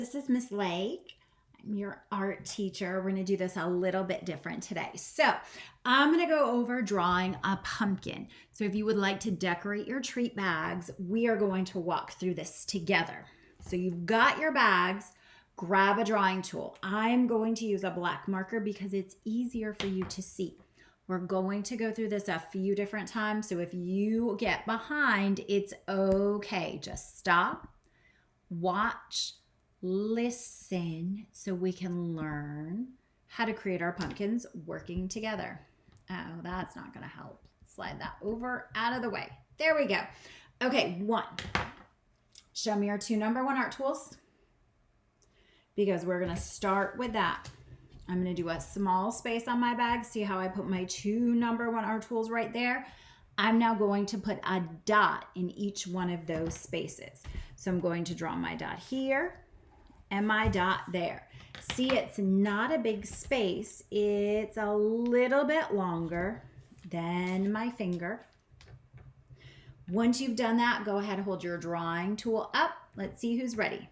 This is Miss Lake. I'm your art teacher. We're going to do this a little bit different today. So I'm going to go over drawing a pumpkin. So if you would like to decorate your treat bags, we are going to walk through this together. So you've got your bags, grab a drawing tool. I'm going to use a black marker because it's easier for you to see. We're going to go through this a few different times. So if you get behind, it's okay. Just stop, watch, listen so we can learn how to create our pumpkins working together. Oh, that's not going to help. Slide that over out of the way. There we go. Okay, 1. Show me your 2 number 1 art tools because we're going to start with that. I'm going to do a small space on my bag. See how I put my 2 number 1 art tools right there? I'm now going to put a dot in each one of those spaces. So I'm going to draw my dot here and my dot there. See, it's not a big space. It's a little bit longer than my finger. Once you've done that, go ahead and hold your drawing tool up. Let's see who's ready.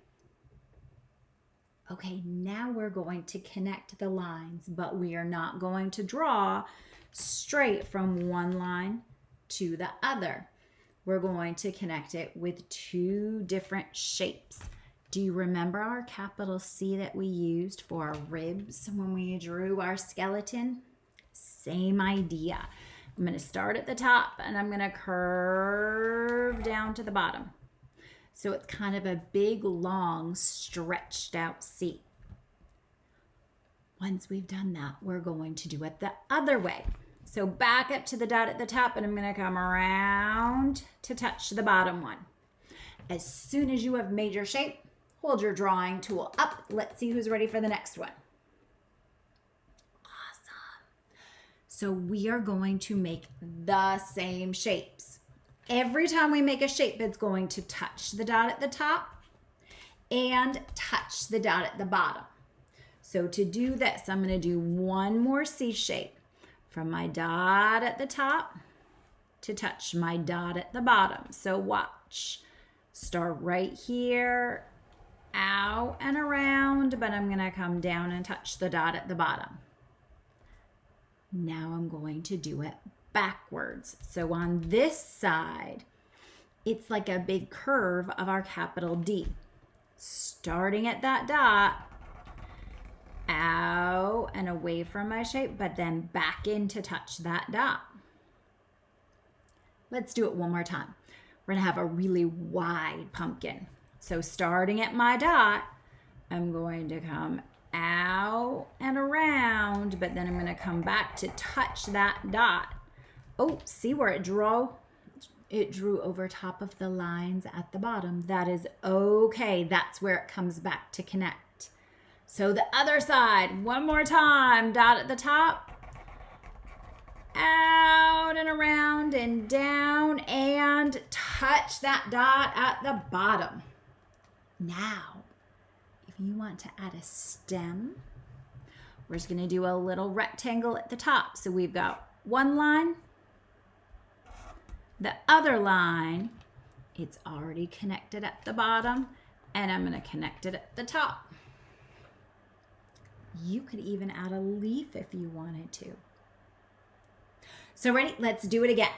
Okay, now we're going to connect the lines, but we are not going to draw straight from one line to the other. We're going to connect it with 2 different shapes. Do you remember our capital C that we used for our ribs when we drew our skeleton? Same idea. I'm going to start at the top and I'm going to curve down to the bottom. So it's kind of a big, long, stretched out C. Once we've done that, we're going to do it the other way. So back up to the dot at the top and I'm going to come around to touch the bottom one. As soon as you have made your shape, hold your drawing tool up. Let's see who's ready for the next one. Awesome. So we are going to make the same shapes. Every time we make a shape, it's going to touch the dot at the top and touch the dot at the bottom. So to do this, I'm going to do one more C shape from my dot at the top to touch my dot at the bottom. So watch. Start right here, out and around, but I'm going to come down and touch the dot at the bottom. Now I'm going to do it backwards. So on this side, it's like a big curve of our capital D. Starting at that dot, out and away from my shape, but then back in to touch that dot. Let's do it one more time. We're going to have a really wide pumpkin. So starting at my dot, I'm going to come out and around, but then I'm going to come back to touch that dot. Oh, see where it drew? It drew over top of the lines at the bottom. That is okay. That's where it comes back to connect. So the other side, one more time. Dot at the top, out and around and down, and touch that dot at the bottom. Now, if you want to add a stem, we're just going to do a little rectangle at the top. So we've got one line, the other line, it's already connected at the bottom, and I'm going to connect it at the top. You could even add a leaf if you wanted to. So ready? Let's do it again.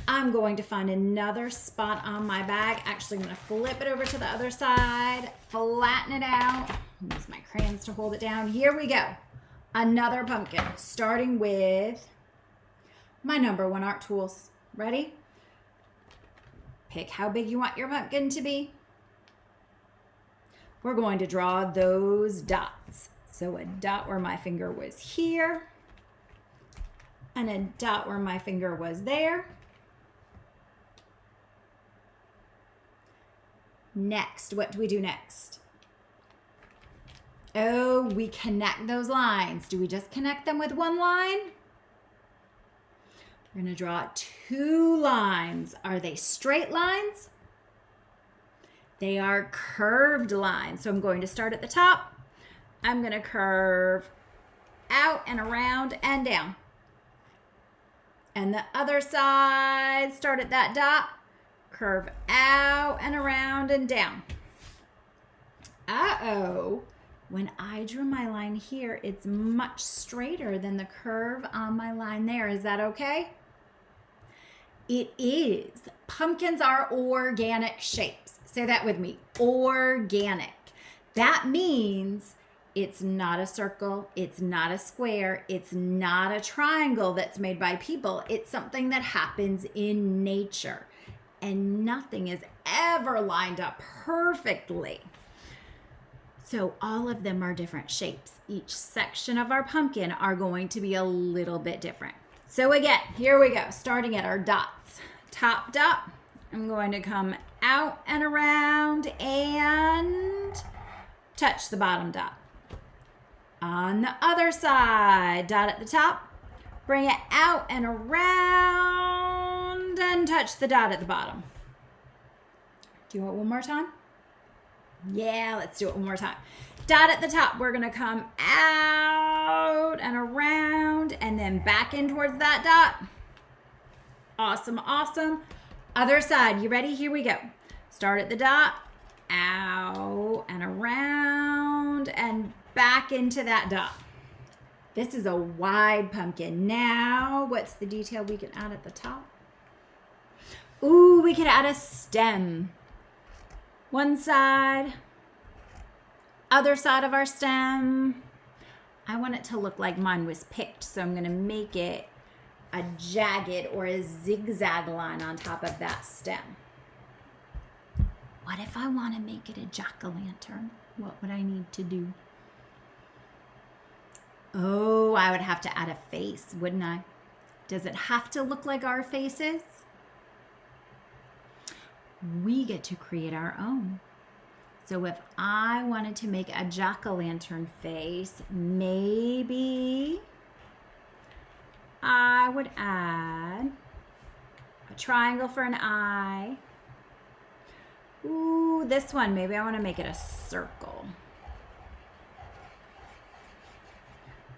I'm going to find another spot on my bag. Actually, I'm going to flip it over to the other side, flatten it out, use my crayons to hold it down. Here we go. Another pumpkin, starting with my number 1 art tools. Ready? Pick how big you want your pumpkin to be. We're going to draw those dots. So a dot where my finger was here, and a dot where my finger was there. Next, what do we do next? Oh, we connect those lines. Do we just connect them with one line? We're going to draw 2 lines. Are they straight lines? They are curved lines. So I'm going to start at the top. I'm going to curve out and around and down. And the other side, start at that dot, curve out and around and down. uh-oh, when I drew my line here, it's much straighter than the curve on my line there. Is that okay? It is. Pumpkins are organic shapes. Say that with me, organic. That means it's not a circle, it's not a square, it's not a triangle that's made by people. It's something that happens in nature. And nothing is ever lined up perfectly. So all of them are different shapes. Each section of our pumpkin are going to be a little bit different. So again, here we go, starting at our dots. Top dot, I'm going to come out and around and touch the bottom dot. On the other side, dot at the top, bring it out and around and touch the dot at the bottom. Do you want it one more time? Yeah, let's do it one more time. Dot at the top, we're gonna come out and around and then back in towards that dot. Awesome, awesome. Other side, you ready? Here we go. Start at the dot, out and around and back into that dot. This is a wide pumpkin. Now, what's the detail we can add at the top? Ooh, we could add a stem. One side, other side of our stem. I want it to look like mine was picked, so I'm gonna make it a jagged or a zigzag line on top of that stem. What if I want to make it a jack-o'-lantern? What would I need to do? Oh, I would have to add a face, wouldn't I? Does it have to look like our faces? We get to create our own. So if I wanted to make a jack-o'-lantern face, maybe I would add a triangle for an eye. Ooh, this one, maybe I want to make it a circle.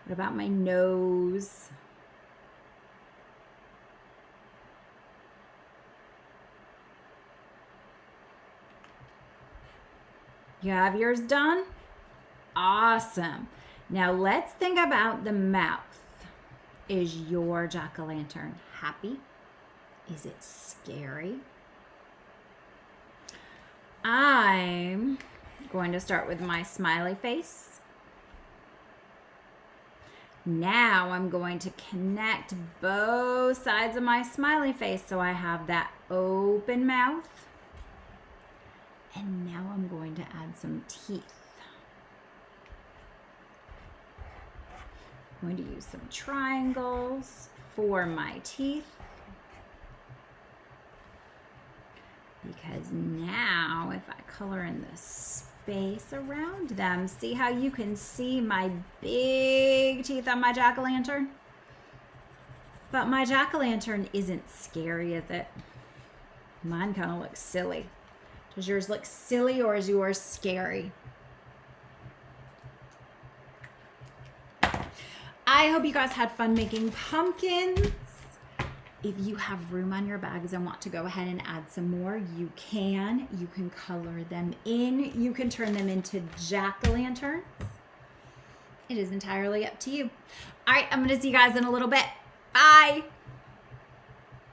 What about my nose? You have yours done? Awesome. Now let's think about the mouth. Is your jack-o'-lantern happy? Is it scary? I'm going to start with my smiley face. Now I'm going to connect both sides of my smiley face so I have that open mouth. And now I'm going to add some teeth. I'm going to use some triangles for my teeth. Because now if I color in the space around them, see how you can see my big teeth on my jack-o'-lantern? But my jack-o'-lantern isn't scary, is it? Mine kind of looks silly. Does yours look silly or is yours scary? I hope you guys had fun making pumpkins. If you have room on your bags and want to go ahead and add some more, you can. You can color them in. You can turn them into jack-o'-lanterns. It is entirely up to you. All right, I'm going to see you guys in a little bit. Bye.